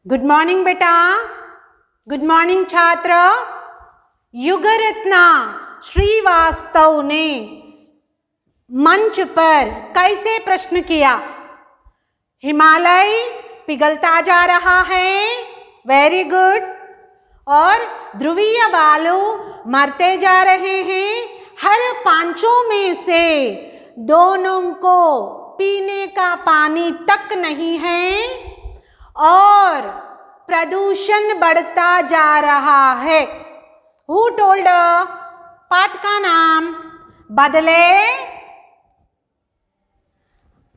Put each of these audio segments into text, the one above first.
Good morning बेटा। Good morning छात्र। युगरत्ना श्रीवास्तव ने मंच पर कैसे प्रश्न किया? हिमालय पिघलता जा रहा है, वेरी गुड। और ध्रुवीय बालू मरते जा रहे हैं। हर पांचों में से दोनों को पीने का पानी तक नहीं है और प्रदूषण बढ़ता जा रहा है। Who told? पाठ का नाम बदले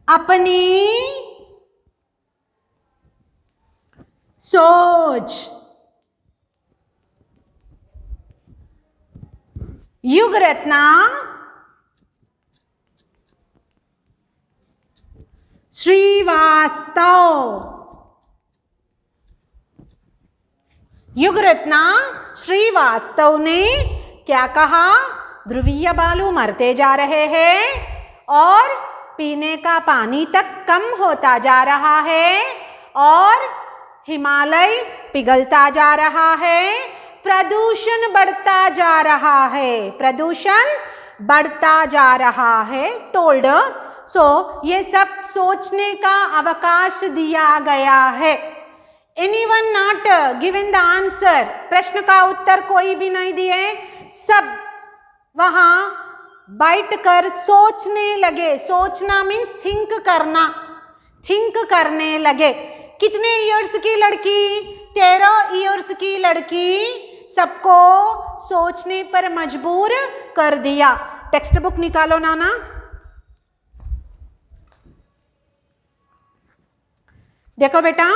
अपनी सोच। युगरत्ना श्रीवास्तव। युगरत्ना श्रीवास्तव ने क्या कहा? ध्रुवीय बालू मरते जा रहे हैं और पीने का पानी तक कम होता जा रहा है और हिमालय पिघलता जा रहा है, प्रदूषण बढ़ता जा रहा है, प्रदूषण बढ़ता जा रहा है। टोल्ड। सो ये सब सोचने का अवकाश दिया गया है। Anyone not given the answer? प्रश्न का उत्तर कोई भी नहीं दिए। सब वहां बैठकर सोचने लगे। सोचना मीन्स थिंक करना, थिंक करने लगे। कितने इयर्स की लड़की? 13 इयर्स की लड़की सबको सोचने पर मजबूर कर दिया। टेक्स्ट बुक निकालो नाना। देखो बेटा,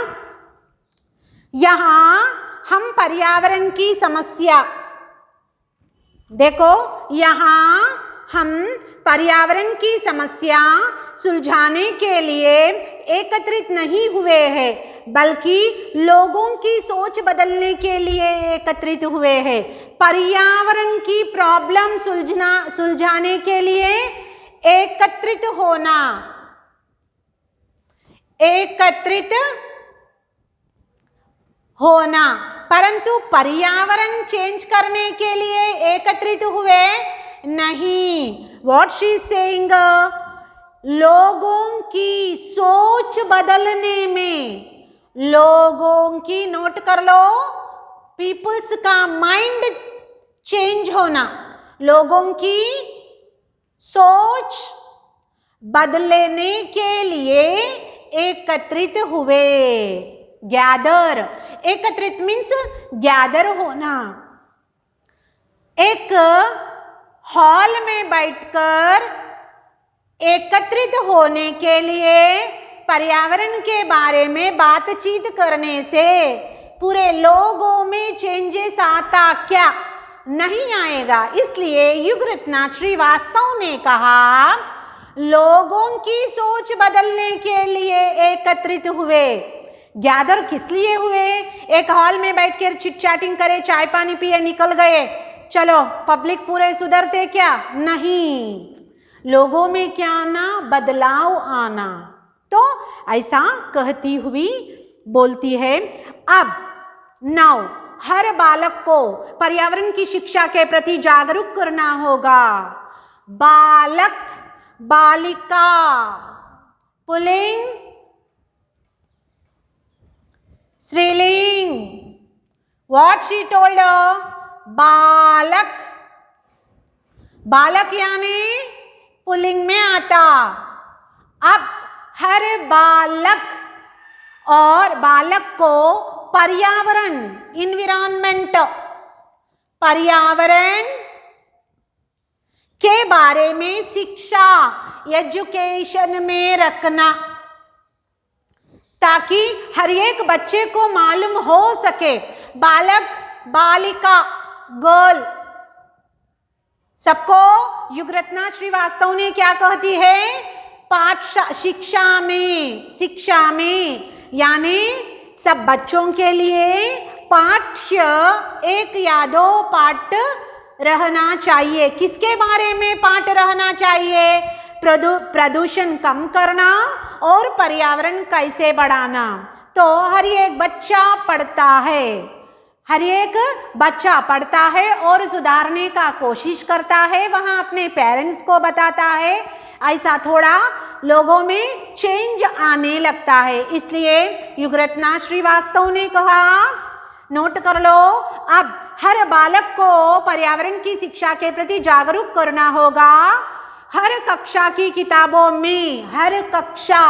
यहां हम पर्यावरण की समस्या, देखो यहां हम पर्यावरण की समस्या सुलझाने के लिए एकत्रित नहीं हुए हैं, बल्कि लोगों की सोच बदलने के लिए एकत्रित हुए हैं। पर्यावरण की प्रॉब्लम सुलझाने के लिए एकत्रित होना, एकत्रित होना, परंतु पर्यावरण चेंज करने के लिए एकत्रित हुए नहीं। What she is saying? लोगों की सोच बदलने में, लोगों की, नोट कर लो, पीपल्स का माइंड चेंज होना, लोगों की सोच बदलने के लिए एकत्रित हुए। गैदर, एकत्रित मीन्स गैदर होना। एक हॉल में बैठकर एकत्रित होने के लिए पर्यावरण के बारे में बातचीत करने से पूरे लोगों में चेंजेस आता क्या? नहीं आएगा। इसलिए युगरत्ना श्रीवास्तव ने कहा, लोगों की सोच बदलने के लिए एकत्रित हुए। गैदर किस लिए हुए? एक हॉल में बैठकर चिट चैटिंग करे, चाय पानी पिए, निकल गए, चलो पब्लिक पूरे सुधरते क्या? नहीं। लोगों में क्या आना? बदलाव आना। तो ऐसा कहती हुई बोलती है। अब नाउ हर बालक को पर्यावरण की शिक्षा के प्रति जागरूक करना होगा। बालक, बालिका, पुल्लिंग, स्त्रीलिंग। What she told? बालक, बालक यानी पुल्लिंग में आता। अब हर बालक और बालक को पर्यावरण, इन्विरॉन्मेंट, पर्यावरण के बारे में शिक्षा, एजुकेशन में रखना, ताकि हर एक बच्चे को मालूम हो सके। बालक, बालिका, गर्ल, सबको युगरत्ना श्रीवास्तव ने क्या कहती है? पाठ शिक्षा में, शिक्षा में यानी सब बच्चों के लिए पाठ्य एक या दो पाठ रहना चाहिए। किसके बारे में पाठ रहना चाहिए? प्रदूषण कम करना और पर्यावरण कैसे बढ़ाना। तो हर एक बच्चा पढ़ता है, हर एक बच्चा पढ़ता है और सुधारने का कोशिश करता है, वहाँ अपने पेरेंट्स को बताता है, ऐसा थोड़ा लोगों में चेंज आने लगता है। इसलिए युगरत्ना श्रीवास्तव ने कहा, नोट कर लो, अब हर बालक को पर्यावरण की शिक्षा के प्रति जागरूक करना होगा। हर कक्षा की किताबों में, हर कक्षा,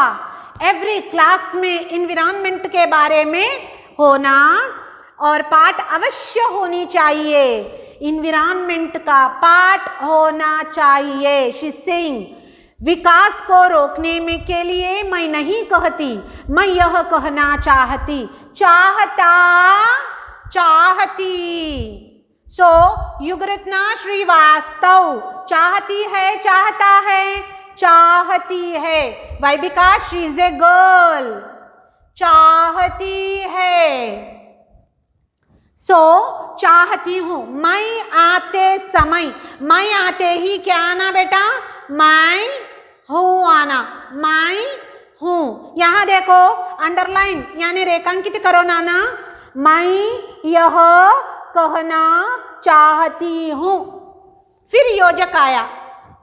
एवरी क्लास में एनवायरनमेंट के बारे में होना और पाठ अवश्य होनी चाहिए, एनवायरनमेंट का पाठ होना चाहिए। शी सेइंग, विकास को रोकने में के लिए मैं नहीं कहती, मैं यह कहना चाहती, चाहती। सो युगरत्ना श्रीवास्तव चाहती है, चाहता है, चाहती है। Why? Because she is a girl, चाहती है। सो चाहती हूँ। मैं आते समय, मैं आते ही क्या आना बेटा? मैं हूँ आना, मैं हूँ। यहाँ देखो अंडरलाइन यानी रेखांकित करो नाना, मैं यह कहना चाहती हूँ। फिर योजक आया,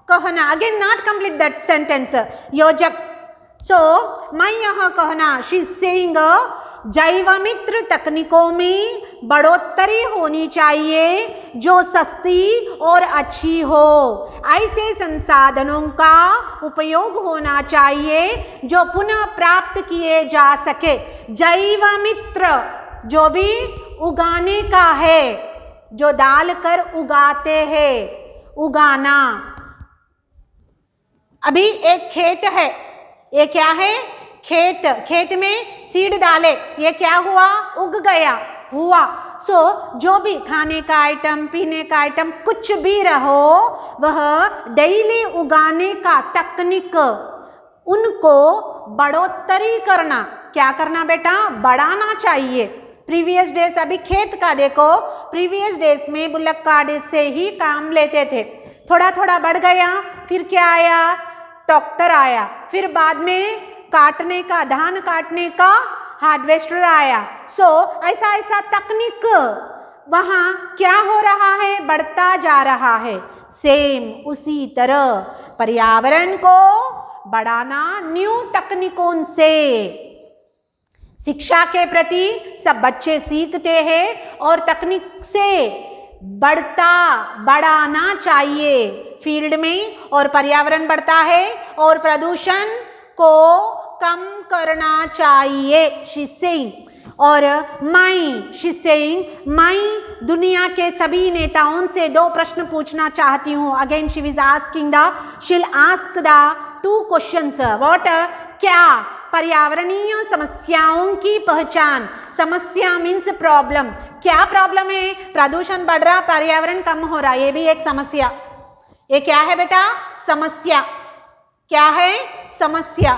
कहना, again not complete that sentence, योजक। सो मैं यह कहना, शी इज सेइंग, जैवमित्र तकनीकों में बढ़ोतरी होनी चाहिए जो सस्ती और अच्छी हो। ऐसे संसाधनों का उपयोग होना चाहिए जो पुनः प्राप्त किए जा सके। जैवमित्र जो भी उगाने का है, जो डाल कर उगाते हैं, उगाना। अभी एक खेत है, ये क्या है? खेत। खेत में सीड डाले, ये क्या हुआ? उग गया, हुआ। सो जो भी खाने का आइटम, पीने का आइटम, कुछ भी रहो, वह डेली उगाने का तकनीक, उनको बढ़ोतरी करना, क्या करना बेटा? बढ़ाना चाहिए। प्रीवियस डेज, अभी खेत का देखो, प्रीवियस डेज में बुल्लक कार्ड से ही काम लेते थे, थोड़ा थोड़ा बढ़ गया, फिर क्या आया? ट्रैक्टर आया, फिर बाद में काटने का, धान काटने का हार्वेस्टर आया। सो ऐसा ऐसा तकनीक वहाँ क्या हो रहा है? बढ़ता जा रहा है। सेम उसी तरह पर्यावरण को बढ़ाना न्यू तकनीकों से। शिक्षा के प्रति सब बच्चे सीखते हैं और तकनीक से बढ़ाना चाहिए फील्ड में, और पर्यावरण बढ़ता है और प्रदूषण को कम करना चाहिए। शी सेइंग, और शी सेइंग, मैं दुनिया के सभी नेताओं से 2 प्रश्न पूछना चाहती हूँ। Again she is asking the, शील आस्क द 2 क्वेश्चंस। व्हाट? क्या पर्यावरणीय समस्याओं की पहचान, समस्या मीन्स प्रॉब्लम, क्या प्रॉब्लम है? प्रदूषण बढ़ रहा, पर्यावरण कम हो रहा, ये भी एक समस्या। ये क्या है बेटा? समस्या। क्या है? समस्या।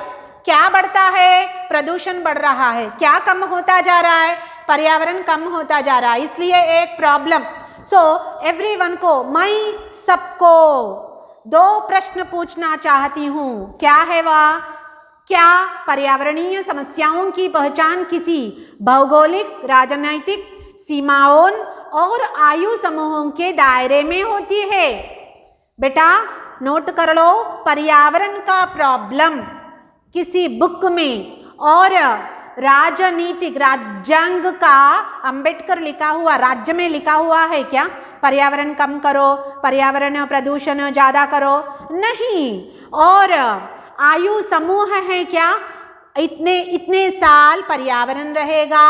क्या बढ़ता है? प्रदूषण बढ़ रहा है। क्या कम होता जा रहा है? पर्यावरण कम होता जा रहा है, इसलिए एक प्रॉब्लम। सो एवरीवन को, मैं सबको 2 प्रश्न पूछना चाहती हूँ। क्या है वह? क्या पर्यावरणीय समस्याओं की पहचान किसी भौगोलिक, राजनैतिक सीमाओं और आयु समूहों के दायरे में होती है? बेटा नोट कर लो, पर्यावरण का प्रॉब्लम किसी बुक में और राजनीतिक, राज्यांग का अंबेडकर लिखा हुआ, राज्य में लिखा हुआ है क्या? पर्यावरण कम करो, पर्यावरण प्रदूषण ज़्यादा करो, नहीं। और आयु समूह है क्या? इतने साल पर्यावरण रहेगा,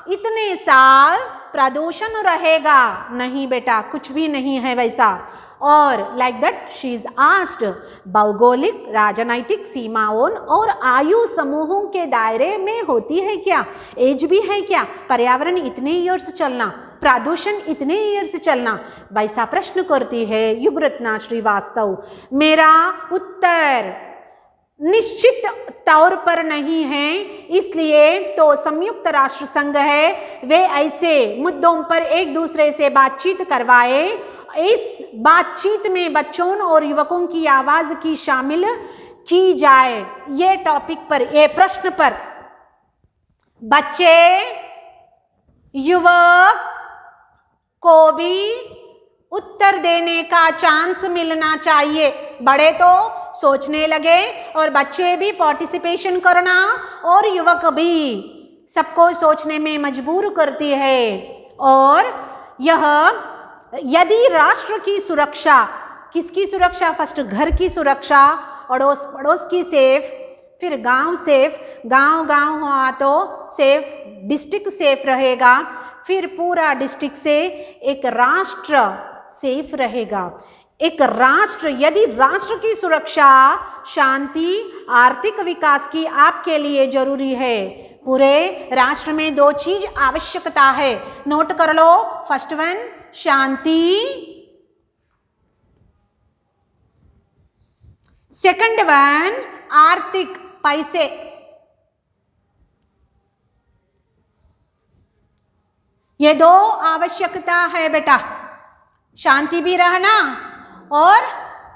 इतने साल प्रदूषण रहेगा, नहीं बेटा, कुछ भी नहीं है वैसा। और like that she is asked, भौगोलिक, राजनैतिक सीमाओं और आयु समूहों के दायरे में होती है क्या? एज भी है क्या? पर्यावरण इतने ईयर्स चलना, प्रदूषण इतने ईयर्स चलना, वैसा प्रश्न करती है युगरत्ना श्रीवास्तव। मेरा उत्तर निश्चित तौर पर नहीं है, इसलिए तो संयुक्त राष्ट्र संघ है, वे ऐसे मुद्दों पर एक दूसरे से बातचीत करवाए। इस बातचीत में बच्चों और युवकों की आवाज़ की शामिल की जाए। ये टॉपिक पर, ये प्रश्न पर बच्चे युवक को भी उत्तर देने का चांस मिलना चाहिए। बड़े तो सोचने लगे और बच्चे भी पार्टिसिपेशन करना और युवक भी सबको सोचने में मजबूर करती है। और यह यदि राष्ट्र की सुरक्षा, किसकी सुरक्षा, फर्स्ट घर की सुरक्षा, अड़ोस पड़ोस की सेफ, फिर गांव सेफ, गांव हुआ तो सेफ, डिस्ट्रिक्ट सेफ रहेगा, फिर पूरा डिस्ट्रिक्ट से एक राष्ट्र सेफ रहेगा। एक राष्ट्र, यदि राष्ट्र की सुरक्षा, शांति, आर्थिक विकास की आपके लिए जरूरी है, पूरे राष्ट्र में दो चीज आवश्यकता है, नोट कर लो। फर्स्ट वन शांति, सेकंड वन आर्थिक, पैसे। ये दो आवश्यकता है बेटा, शांति भी रहना और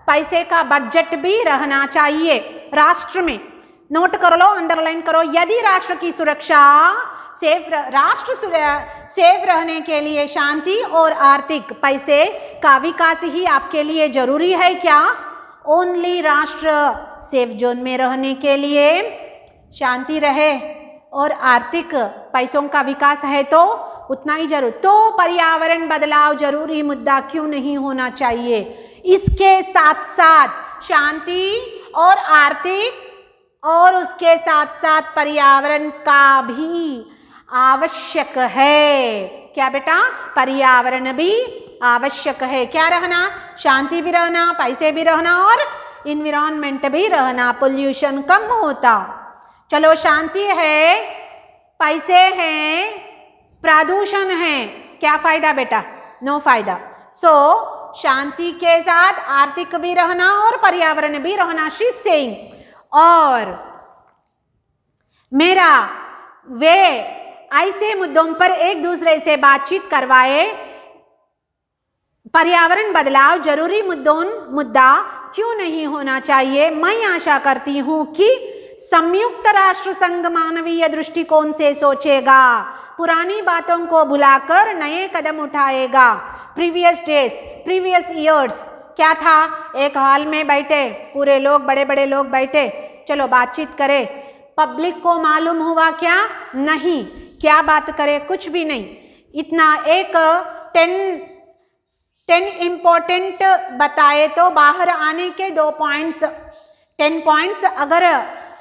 पैसे का बजट भी रहना चाहिए राष्ट्र में। नोट कर लो, अंडरलाइन करो। यदि राष्ट्र की सुरक्षा, राष्ट्र सेफ रहने के लिए शांति और आर्थिक पैसे का विकास ही आपके लिए जरूरी है क्या? ओनली राष्ट्र सेफ जोन में रहने के लिए शांति रहे और आर्थिक पैसों का विकास है तो उतना ही जरूर। तो पर्यावरण बदलाव जरूरी मुद्दा क्यों नहीं होना चाहिए? इसके साथ साथ शांति और आर्थिक और उसके साथ साथ पर्यावरण का भी आवश्यक है। क्या बेटा? पर्यावरण भी आवश्यक है। क्या रहना? शांति भी रहना, पैसे भी रहना और इन्वायरमेंट भी रहना, पोल्यूशन कम होता। चलो, शांति है, पैसे हैं, प्रदूषण है, क्या फायदा बेटा? नो फायदा। सो शांति के साथ आर्थिक भी रहना और पर्यावरण भी रहना, शी इज सेइंग। और मेरा वे ऐसे मुद्दों पर एक दूसरे से बातचीत करवाए। पर्यावरण बदलाव जरूरी मुद्दा क्यों नहीं होना चाहिए? मैं आशा करती हूं कि संयुक्त राष्ट्र संघ मानवीय दृष्टिकोण से सोचेगा, पुरानी बातों को भुलाकर नए कदम उठाएगा। प्रीवियस डेज, प्रीवियस ईयर्स क्या था? एक हॉल में बैठे पूरे लोग, बड़े बड़े लोग बैठे, चलो बातचीत करें। पब्लिक को मालूम हुआ क्या? नहीं। क्या बात करें? कुछ भी नहीं। इतना एक 10 इम्पोर्टेंट बताए तो बाहर आने के 2 पॉइंट्स, 10 पॉइंट्स अगर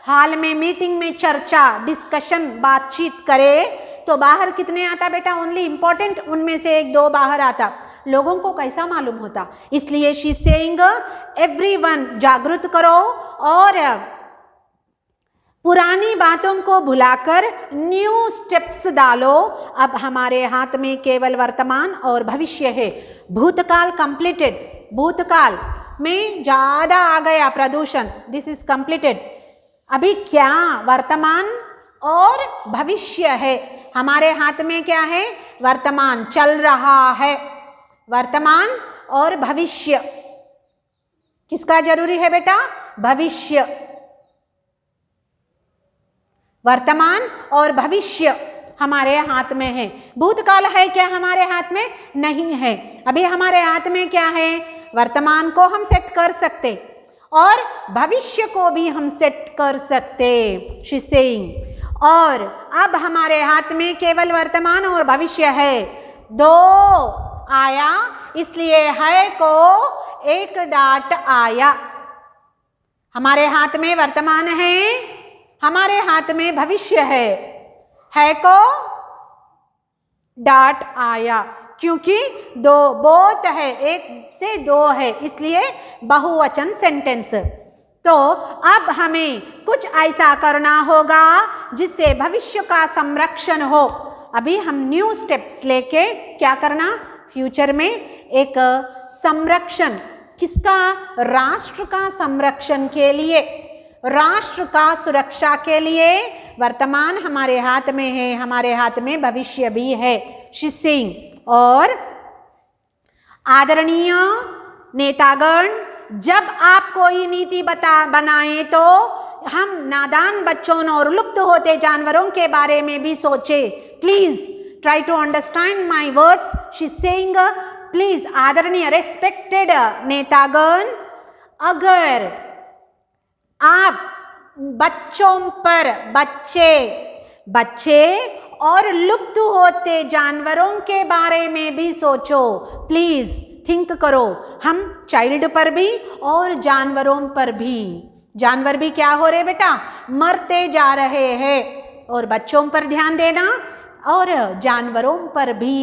हाल में मीटिंग में चर्चा, डिस्कशन, बातचीत करे तो बाहर कितने आता बेटा? ओनली इम्पोर्टेंट उनमें से 1-2 बाहर आता। लोगों को कैसा मालूम होता? इसलिए शी इज सेइंग एवरीवन जागृत करो और पुरानी बातों को भुलाकर न्यू स्टेप्स डालो। अब हमारे हाथ में केवल वर्तमान और भविष्य है। भूतकाल कंप्लीटेड, भूतकाल में ज़्यादा आ गया प्रदूषण, दिस इज कंप्लीटेड। अभी क्या? वर्तमान और भविष्य है। हमारे हाथ में क्या है? वर्तमान चल रहा है, वर्तमान और भविष्य। किसका जरूरी है बेटा? भविष्य। वर्तमान और भविष्य हमारे हाथ में है। भूतकाल है क्या हमारे हाथ में? नहीं है। अभी हमारे हाथ में क्या है? वर्तमान को हम सेट कर सकते और भविष्य को भी हम सेट कर सकते, शी इज सेइंग। और अब हमारे हाथ में केवल वर्तमान और भविष्य है। 2 आया, इसलिए है को एक डॉट आया। हमारे हाथ में वर्तमान है, हमारे हाथ में भविष्य है को डॉट आया, क्योंकि 2 बोथ है, 1 से 2 है, इसलिए बहुवचन सेंटेंस। तो अब हमें कुछ ऐसा करना होगा जिससे भविष्य का संरक्षण हो। अभी हम न्यू स्टेप्स लेके क्या करना? फ्यूचर में एक संरक्षण, किसका? राष्ट्र का संरक्षण के लिए, राष्ट्र का सुरक्षा के लिए। वर्तमान हमारे हाथ में है, हमारे हाथ में भविष्य भी है, शी इज सेइंग। और आदरणीय नेतागण, जब आप कोई नीति बनाएं तो हम नादान बच्चों और लुप्त होते जानवरों के बारे में भी सोचे। Please try to understand my words, she saying. Please आदरणीय रेस्पेक्टेड नेतागण, अगर आप बच्चों पर बच्चे और लुप्त होते जानवरों के बारे में भी सोचो। प्लीज थिंक करो, हम चाइल्ड पर भी और जानवरों पर भी। जानवर भी क्या हो रहे बेटा, मरते जा रहे हैं, और बच्चों पर ध्यान देना और जानवरों पर भी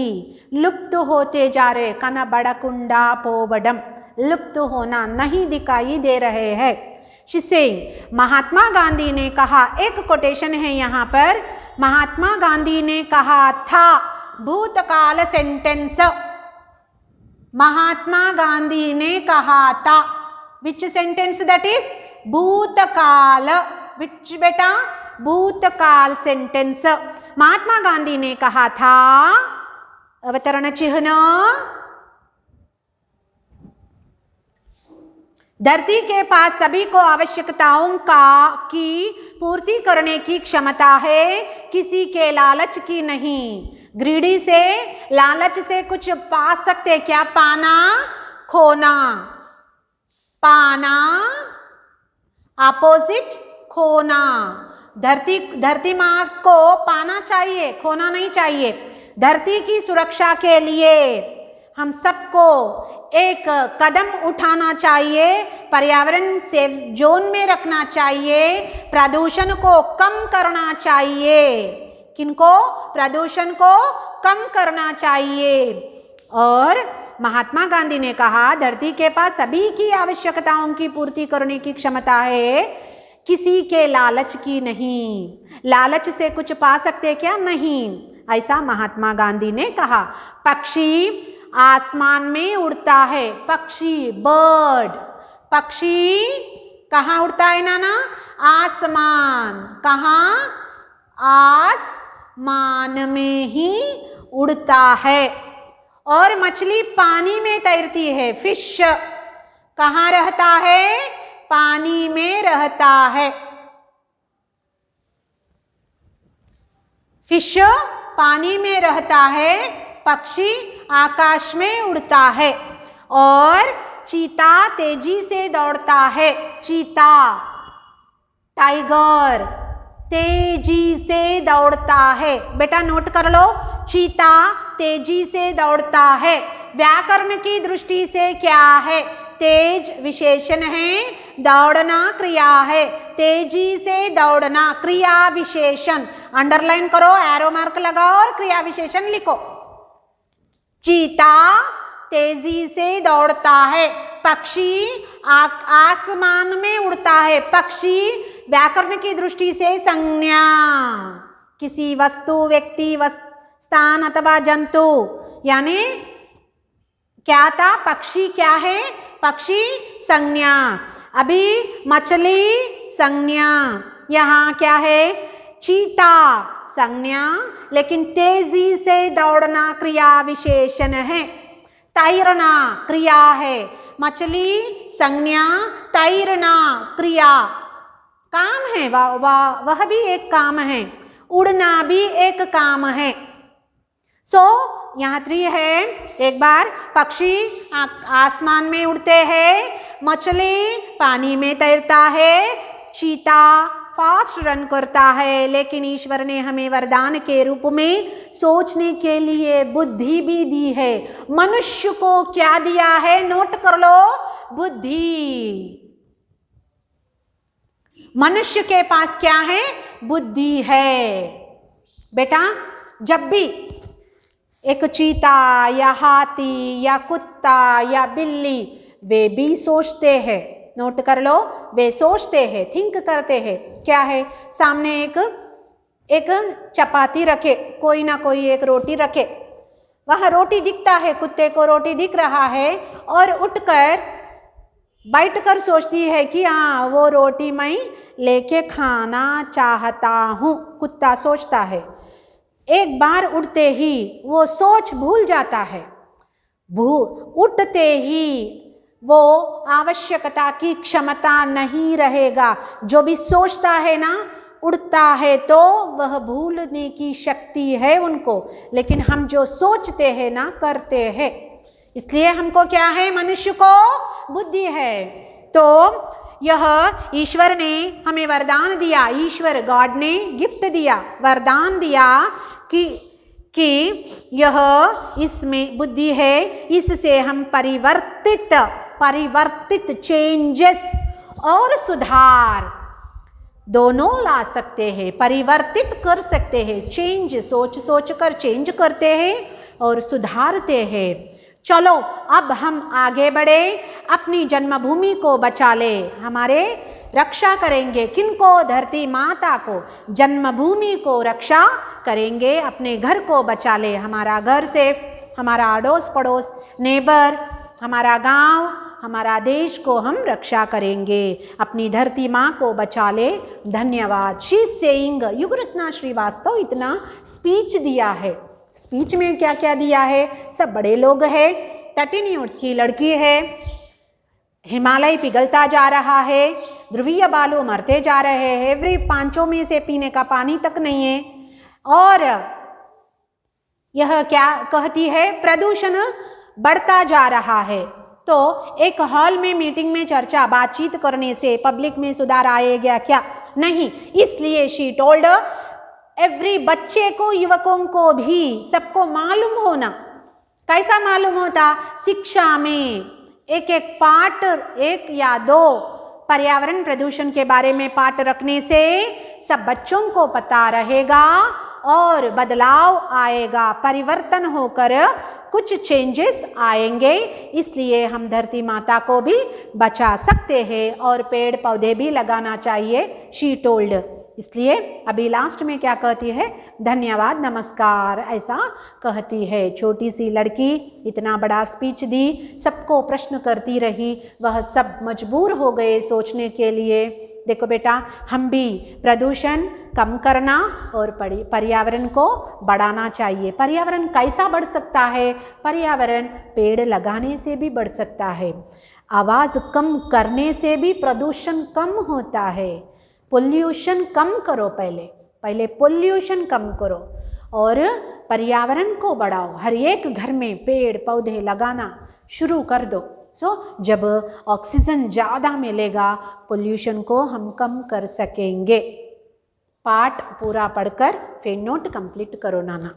लुप्त होते जा रहे। कना बड़कुंडा पोवडम, लुप्त होना नहीं दिखाई दे रहे हैं। शिसे महात्मा गांधी ने कहा, एक कोटेशन है यहाँ पर, महात्मा गांधी ने कहा था, भूतकाल सेंटेंस, महात्मा गांधी ने कहा था, विच सेंटेंस दैट इज भूतकाल, विच बेटा भूतकाल सेंटेंस। महात्मा गांधी ने कहा था, अवतरण चिन्ह, धरती के पास सभी को आवश्यकताओं की पूर्ति करने की क्षमता है, किसी के लालच की नहीं। ग्रीडी से, लालच से कुछ पा सकते क्या? पाना, खोना। पाना अपोजिट खोना। धरती माँ को पाना चाहिए, खोना नहीं चाहिए। धरती की सुरक्षा के लिए हम सबको एक कदम उठाना चाहिए, पर्यावरण सेफ जोन में रखना चाहिए, प्रदूषण को कम करना चाहिए। किनको? प्रदूषण को कम करना चाहिए। और महात्मा गांधी ने कहा, धरती के पास सभी की आवश्यकताओं की पूर्ति करने की क्षमता है, किसी के लालच की नहीं। लालच से कुछ पा सकते क्या? नहीं, ऐसा महात्मा गांधी ने कहा। पक्षी आसमान में उड़ता है, पक्षी, बर्ड, पक्षी कहाँ उड़ता है नाना? आसमान। कहाँ? आसमान में ही उड़ता है। और मछली पानी में तैरती है, फिश कहाँ रहता है? पानी में रहता है। फिश पानी में रहता है, पक्षी आकाश में उड़ता है। और चीता तेजी से दौड़ता है, चीता, टाइगर तेजी से दौड़ता है। बेटा नोट कर लो, चीता तेजी से दौड़ता है। व्याकरण की दृष्टि से क्या है? तेज विशेषण है, दौड़ना क्रिया है। तेजी से दौड़ना क्रिया विशेषण, अंडरलाइन करो, एरो मार्क लगाओ और क्रिया विशेषण लिखो। चीता तेजी से दौड़ता है, पक्षी आसमान में उड़ता है। पक्षी व्याकरण की दृष्टि से संज्ञा, किसी वस्तु, व्यक्ति, स्थान अथवा जंतु, यानी क्या था? पक्षी क्या है? पक्षी संज्ञा। अभी मछली संज्ञा, यहाँ क्या है? चीता संज्ञा, लेकिन तेजी से दौड़ना क्रिया विशेषण है। तैरना क्रिया है, मछली संज्ञा, तैरना क्रिया, काम है, वह भी एक काम है। उड़ना भी एक काम है। यहाँ 3 है। एक बार, पक्षी आसमान में उड़ते हैं, मछली पानी में तैरता है, चीता फास्ट रन करता है। लेकिन ईश्वर ने हमें वरदान के रूप में सोचने के लिए बुद्धि भी दी है। मनुष्य को क्या दिया है? नोट कर लो, बुद्धि। मनुष्य के पास क्या है? बुद्धि है। बेटा जब भी एक चीता या हाथी या कुत्ता या बिल्ली, वे भी सोचते हैं, नोट कर लो, वे सोचते हैं, थिंक करते हैं। क्या है? सामने एक चपाती रखे, कोई ना कोई एक रोटी रखे, वह रोटी दिखता है, कुत्ते को रोटी दिख रहा है, और उठकर बैठकर सोचती है कि हाँ, वो रोटी मैं लेके खाना चाहता हूँ। कुत्ता सोचता है। एक बार उठते ही वो सोच भूल जाता है। उठते ही वो आवश्यकता की क्षमता नहीं रहेगा। जो भी सोचता है ना, उड़ता है तो वह भूलने की शक्ति है उनको, लेकिन हम जो सोचते हैं ना, करते हैं। इसलिए हमको क्या है, मनुष्य को बुद्धि है। तो यह ईश्वर ने हमें वरदान दिया, ईश्वर गॉड ने गिफ्ट दिया, वरदान दिया कि यह इसमें बुद्धि है, इससे हम परिवर्तित चेंजेस और सुधार दोनों ला सकते हैं, परिवर्तित कर सकते हैं। चेंज सोच कर चेंज करते हैं और सुधारते हैं। चलो अब हम आगे बढ़े, अपनी जन्मभूमि को बचा ले। हमारे रक्षा करेंगे किनको? धरती माता को, जन्मभूमि को रक्षा करेंगे, अपने घर को बचा ले। हमारा घर से हमारा अड़ोस पड़ोस, नेबर, हमारा गांव, हमारा देश को हम रक्षा करेंगे। अपनी धरती माँ को बचा ले। धन्यवाद। शी सेइंग, युगरत्ना श्रीवास्तव इतना स्पीच दिया है। स्पीच में क्या क्या दिया है? सब बड़े लोग हैं, 13 ईयर्स की लड़की है, हिमालय पिघलता जा रहा है, ध्रुवीय बालू मरते जा रहे हैं, एवरी 5 में से पीने का पानी तक नहीं है। और यह क्या कहती है? प्रदूषण बढ़ता जा रहा है। तो एक हॉल में मीटिंग में चर्चा बातचीत करने से पब्लिक में सुधार आएगा क्या? नहीं। इसलिए शी टोल्ड एवरी, बच्चे को, युवकों को भी, सबको मालूम होना। कैसा मालूम होता? शिक्षा में एक एक पाठ, 1 या 2 पर्यावरण प्रदूषण के बारे में पाठ रखने से सब बच्चों को पता रहेगा और बदलाव आएगा, परिवर्तन होकर कुछ चेंजेस आएंगे। इसलिए हम धरती माता को भी बचा सकते हैं और पेड़ पौधे भी लगाना चाहिए, शी टोल्ड। इसलिए अभी लास्ट में क्या कहती है? धन्यवाद, नमस्कार, ऐसा कहती है। छोटी सी लड़की इतना बड़ा स्पीच दी, सबको प्रश्न करती रही, वह सब मजबूर हो गए सोचने के लिए। देखो बेटा, हम भी प्रदूषण कम करना और पर्यावरण को बढ़ाना चाहिए। पर्यावरण कैसा बढ़ सकता है? पर्यावरण पेड़ लगाने से भी बढ़ सकता है, आवाज़ कम करने से भी प्रदूषण कम होता है। पोल्यूशन कम करो, पहले पोल्यूशन कम करो और पर्यावरण को बढ़ाओ। हर एक घर में पेड़ पौधे लगाना शुरू कर दो। जब ऑक्सीजन ज़्यादा मिलेगा, पोल्यूशन को हम कम कर सकेंगे। पाठ पूरा पढ़कर फिर नोट कंप्लीट करो नाना।